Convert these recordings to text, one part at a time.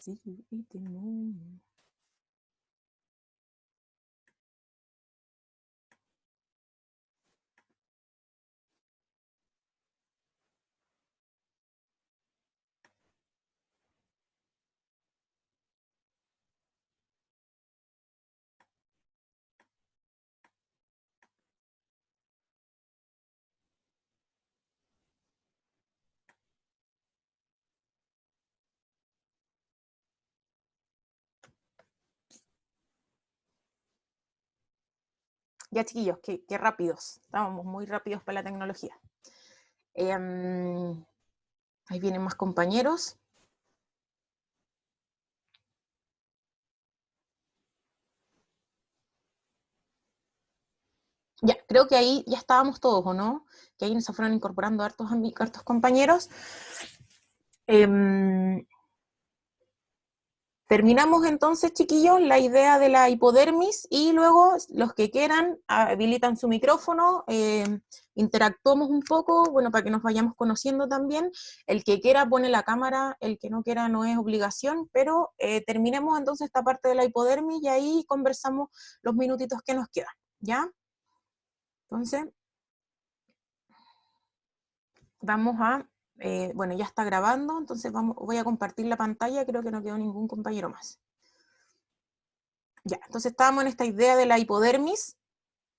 See you eating moon. Ya, chiquillos, qué rápidos. Estábamos muy rápidos para la tecnología. Ahí vienen más compañeros. Ya, creo que ahí ya estábamos todos, ¿o no? Que ahí se fueron incorporando hartos compañeros. Terminamos entonces, chiquillos, la idea de la hipodermis y luego los que quieran habilitan su micrófono, interactuamos un poco, bueno, para que nos vayamos conociendo también. El que quiera pone la cámara, el que no quiera no es obligación, pero terminemos entonces esta parte de la hipodermis y ahí conversamos los minutitos que nos quedan, ¿ya? Entonces, vamos a, bueno, ya está grabando, entonces voy a compartir la pantalla, creo que no quedó ningún compañero más. Ya, entonces estábamos en esta idea de la hipodermis.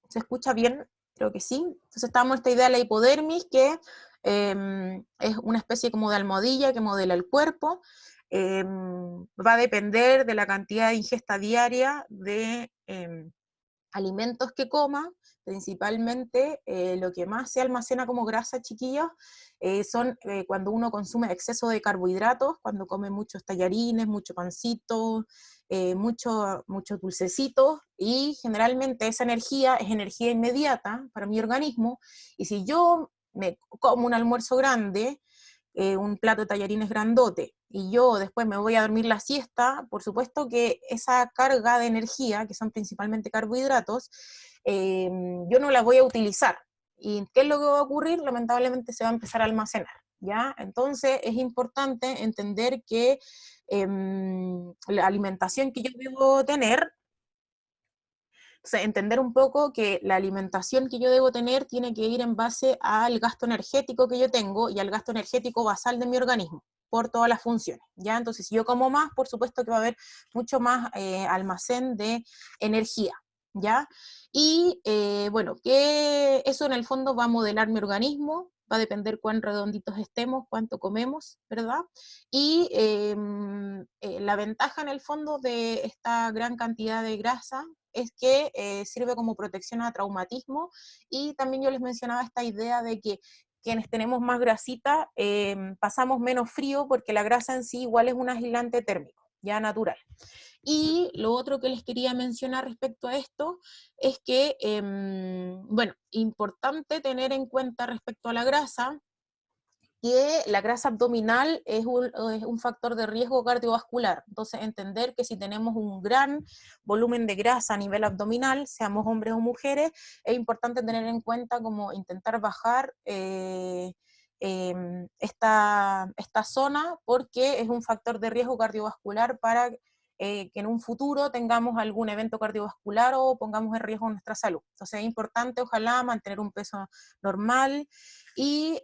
¿Se escucha bien? Creo que sí. Entonces estábamos en esta idea de la hipodermis, que es una especie como de almohadilla que modela el cuerpo. Va a depender de la cantidad de ingesta diaria de alimentos que coma, principalmente lo que más se almacena como grasa, chiquillos, son cuando uno consume exceso de carbohidratos, cuando come muchos tallarines, mucho pancito, muchos dulcecitos, y generalmente esa energía es energía inmediata para mi organismo, y si yo me como un almuerzo grande, un plato de tallarines grandote, y yo después me voy a dormir la siesta, por supuesto que esa carga de energía, que son principalmente carbohidratos, yo no la voy a utilizar. ¿Y qué es lo que va a ocurrir? Lamentablemente se va a empezar a almacenar, ¿ya? Entonces es importante entender que la alimentación que yo debo tener, o sea, entender un poco que la alimentación que yo debo tener tiene que ir en base al gasto energético que yo tengo y al gasto energético basal de mi organismo por todas las funciones, ¿ya? Entonces, si yo como más, por supuesto que va a haber mucho más almacén de energía, ¿ya? Y, bueno, que eso en el fondo va a modelar mi organismo, va a depender cuán redonditos estemos, cuánto comemos, ¿verdad? Y la ventaja en el fondo de esta gran cantidad de grasa es que sirve como protección a traumatismo, y también yo les mencionaba esta idea de que quienes tenemos más grasita pasamos menos frío porque la grasa en sí igual es un aislante térmico, ya natural. Y lo otro que les quería mencionar respecto a esto es que, bueno, importante tener en cuenta respecto a la grasa, que la grasa abdominal es un factor de riesgo cardiovascular. Entonces, entender que si tenemos un gran volumen de grasa a nivel abdominal, seamos hombres o mujeres, es importante tener en cuenta como intentar bajar esta zona, porque es un factor de riesgo cardiovascular para que en un futuro tengamos algún evento cardiovascular o pongamos en riesgo nuestra salud. Entonces es importante, ojalá, mantener un peso normal y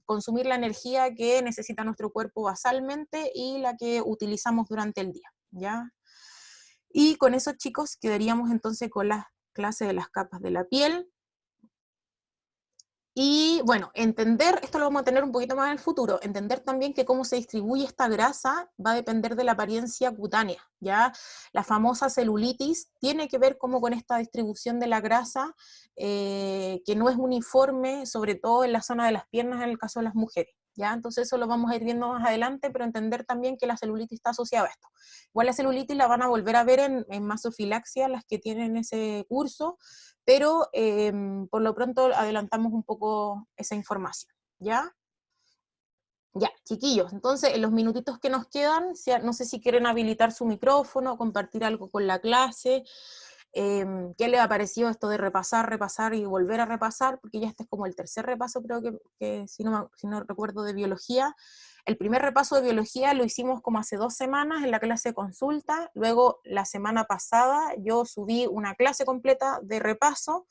consumir la energía que necesita nuestro cuerpo basalmente y la que utilizamos durante el día, ¿ya? Y con eso, chicos, quedaríamos entonces con la clase de las capas de la piel. Y bueno, entender, esto lo vamos a tener un poquito más en el futuro, entender también que cómo se distribuye esta grasa va a depender de la apariencia cutánea, ¿ya? La famosa celulitis tiene que ver como con esta distribución de la grasa, que no es uniforme, sobre todo en la zona de las piernas en el caso de las mujeres, ¿ya? Entonces eso lo vamos a ir viendo más adelante, pero entender también que la celulitis está asociada a esto. Igual la celulitis la van a volver a ver en masofilaxia, las que tienen ese curso, pero por lo pronto adelantamos un poco esa información, ¿ya? Ya, chiquillos, entonces en los minutitos que nos quedan, no sé si quieren habilitar su micrófono, compartir algo con la clase, qué les ha parecido esto de repasar y volver a repasar, porque ya este es como el tercer repaso, creo que si no recuerdo, de biología. el primer repaso de biología lo hicimos como hace 2 semanas en la clase de consulta, luego la semana pasada yo subí una clase completa de repaso,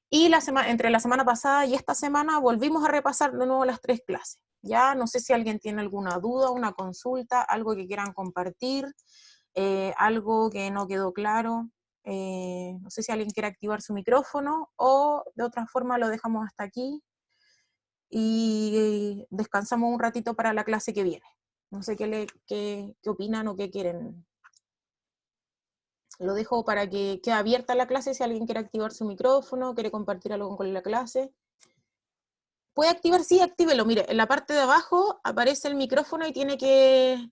y entre la semana pasada y esta semana volvimos a repasar de nuevo las 3 clases. Ya no sé si alguien tiene alguna duda, una consulta, algo que quieran compartir, algo que no quedó claro. No sé si alguien quiere activar su micrófono o de otra forma lo dejamos hasta aquí y descansamos un ratito para la clase que viene. No sé qué opinan o qué quieren. Lo dejo para que quede abierta la clase si alguien quiere activar su micrófono, quiere compartir algo con la clase. ¿Puede activar? Sí, actívelo. Mire, en la parte de abajo aparece el micrófono y tiene que...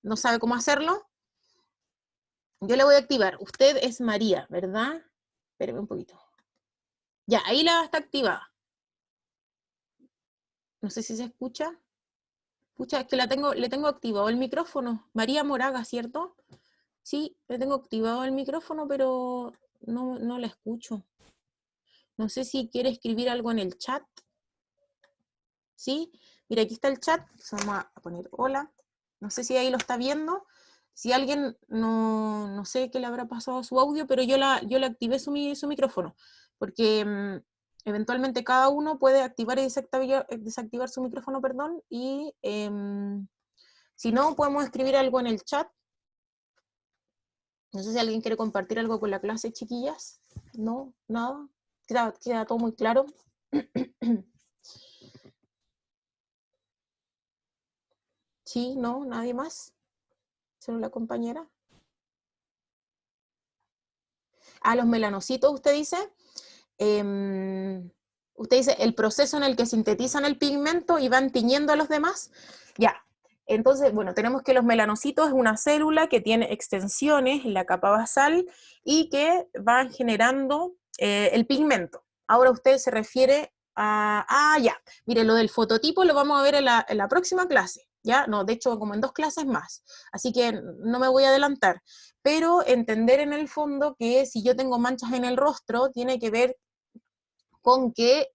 ¿No sabe cómo hacerlo? Yo le voy a activar. Usted es María, ¿verdad? Espéreme un poquito. Ya, ahí la está activada. No sé si se escucha. Escucha, es que le tengo activado el micrófono. María Moraga, ¿cierto? Sí, le tengo activado el micrófono, pero no la escucho. No sé si quiere escribir algo en el chat. ¿Sí? Mira, aquí está el chat. Vamos a poner hola. No sé si ahí lo está viendo. Si alguien no sé qué le habrá pasado a su audio, pero yo le activé su micrófono, porque eventualmente cada uno puede activar y desactivar su micrófono, perdón, y si no, podemos escribir algo en el chat. No sé si alguien quiere compartir algo con la clase, chiquillas. No, nada. Queda todo muy claro. Sí, no, nadie más. Solo la compañera. Los melanocitos, usted dice. Usted dice el proceso en el que sintetizan el pigmento y van tiñendo a los demás. Ya. Entonces, bueno, tenemos que los melanocitos es una célula que tiene extensiones en la capa basal y que van generando el pigmento. Ahora usted se refiere a... ya, mire, lo del fototipo lo vamos a ver en la próxima clase, ¿ya? No, de hecho, como en 2 clases más, así que no me voy a adelantar, pero entender en el fondo que si yo tengo manchas en el rostro, tiene que ver con que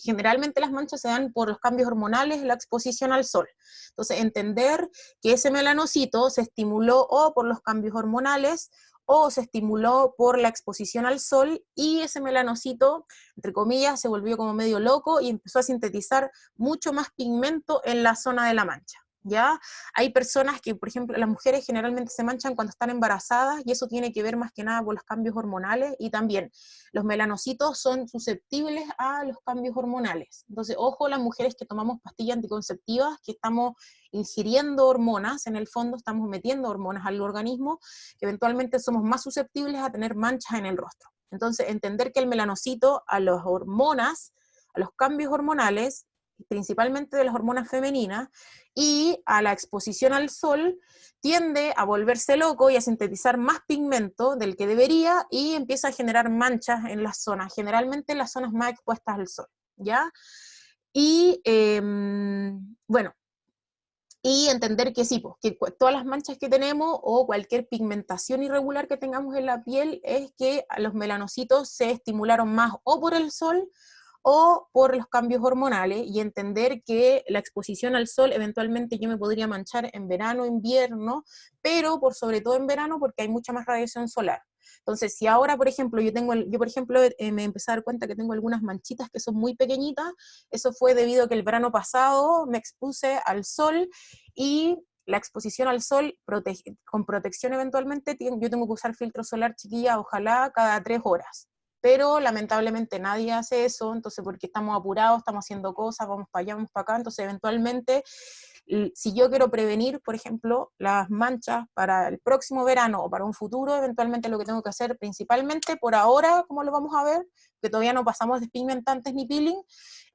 generalmente las manchas se dan por los cambios hormonales, la exposición al sol. Entonces, entender que ese melanocito se estimuló o por los cambios hormonales o se estimuló por la exposición al sol y ese melanocito, entre comillas, se volvió como medio loco y empezó a sintetizar mucho más pigmento en la zona de la mancha. ¿Ya? Hay personas que, por ejemplo, las mujeres generalmente se manchan cuando están embarazadas y eso tiene que ver más que nada por los cambios hormonales y también los melanocitos son susceptibles a los cambios hormonales. Entonces, ojo, las mujeres que tomamos pastillas anticonceptivas, que estamos ingiriendo hormonas, en el fondo estamos metiendo hormonas al organismo, que eventualmente somos más susceptibles a tener manchas en el rostro. Entonces, entender que el melanocito a las hormonas, a los cambios hormonales, principalmente de las hormonas femeninas, y a la exposición al sol, tiende a volverse loco y a sintetizar más pigmento del que debería y empieza a generar manchas en las zonas, generalmente en las zonas más expuestas al sol, ¿ya? Y bueno, y entender que sí, pues, que todas las manchas que tenemos o cualquier pigmentación irregular que tengamos en la piel es que los melanocitos se estimularon más o por el sol o por los cambios hormonales, y entender que la exposición al sol eventualmente yo me podría manchar en verano, invierno, pero por sobre todo en verano porque hay mucha más radiación solar. Entonces, si ahora, por ejemplo, yo por ejemplo, me empecé a dar cuenta que tengo algunas manchitas que son muy pequeñitas, eso fue debido a que el verano pasado me expuse al sol y la exposición al sol con protección eventualmente, yo tengo que usar filtro solar, chiquilla, ojalá cada 3 horas. Pero lamentablemente nadie hace eso, entonces porque estamos apurados, estamos haciendo cosas, vamos para allá, vamos para acá, entonces eventualmente, si yo quiero prevenir, por ejemplo, las manchas para el próximo verano o para un futuro, eventualmente lo que tengo que hacer principalmente, por ahora, como lo vamos a ver, que todavía no pasamos despigmentantes ni peeling,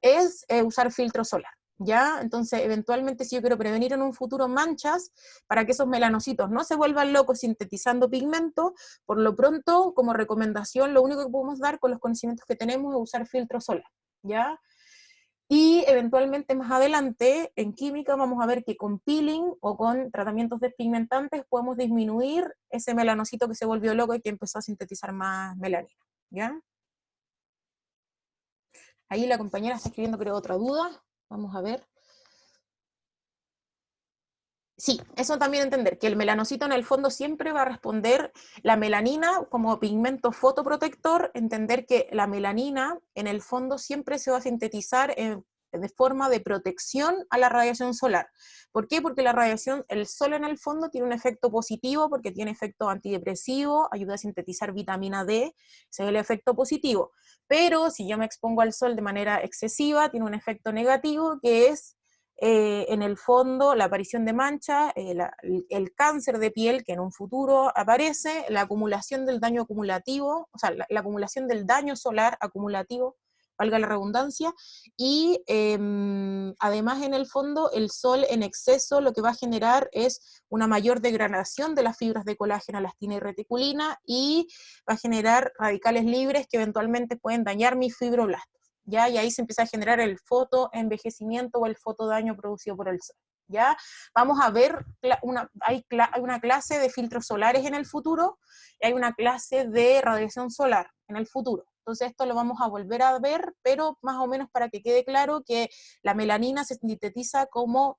es usar filtro solar. ¿Ya? Entonces, eventualmente, si yo quiero prevenir en un futuro manchas, para que esos melanocitos no se vuelvan locos sintetizando pigmento, por lo pronto, como recomendación, lo único que podemos dar con los conocimientos que tenemos es usar filtro solar, ¿ya? Y eventualmente más adelante, en química, vamos a ver que con peeling o con tratamientos despigmentantes podemos disminuir ese melanocito que se volvió loco y que empezó a sintetizar más melanina, ¿ya? Ahí la compañera está escribiendo, creo, otra duda. Vamos a ver. Sí, eso también entender, que el melanocito en el fondo siempre va a responder la melanina como pigmento fotoprotector, entender que la melanina en el fondo siempre se va a sintetizar de forma de protección a la radiación solar. ¿Por qué? Porque la radiación, el sol en el fondo tiene un efecto positivo, porque tiene efecto antidepresivo, ayuda a sintetizar vitamina D, ese es el efecto positivo. Pero si yo me expongo al sol de manera excesiva, tiene un efecto negativo, que es en el fondo la aparición de manchas, el cáncer de piel que en un futuro aparece, la acumulación del daño acumulativo, o sea, la acumulación del daño solar acumulativo, valga la redundancia, y además en el fondo el sol en exceso lo que va a generar es una mayor degradación de las fibras de colágeno, elastina y reticulina, y va a generar radicales libres que eventualmente pueden dañar mis fibroblastos. ¿Ya? Y ahí se empieza a generar el fotoenvejecimiento o el fotodaño producido por el sol. ¿Ya? Vamos a ver, hay una clase de filtros solares en el futuro y hay una clase de radiación solar en el futuro. Entonces esto lo vamos a volver a ver, pero más o menos para que quede claro que la melanina se sintetiza como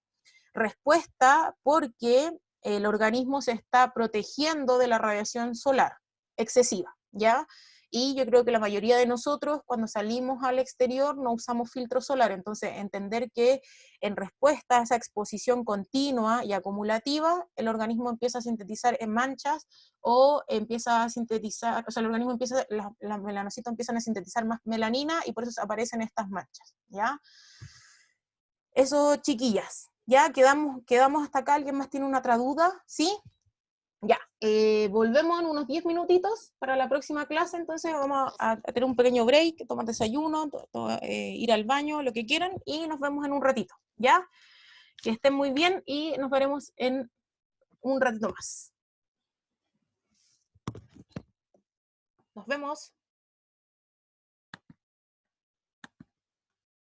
respuesta porque el organismo se está protegiendo de la radiación solar excesiva, ¿ya? Y yo creo que la mayoría de nosotros cuando salimos al exterior no usamos filtro solar, entonces entender que en respuesta a esa exposición continua y acumulativa, el organismo empieza a sintetizar en manchas o empieza a sintetizar, o sea, el organismo empieza, las melanocitos empiezan a sintetizar más melanina y por eso aparecen estas manchas, ¿ya? Eso, chiquillas, ya quedamos hasta acá. ¿Alguien más tiene una otra duda? ¿Sí? Ya, volvemos en unos 10 minutitos para la próxima clase, entonces vamos a tener un pequeño break, tomar desayuno, ir al baño, lo que quieran, y nos vemos en un ratito, ¿ya? Que estén muy bien y nos veremos en un ratito más. Nos vemos.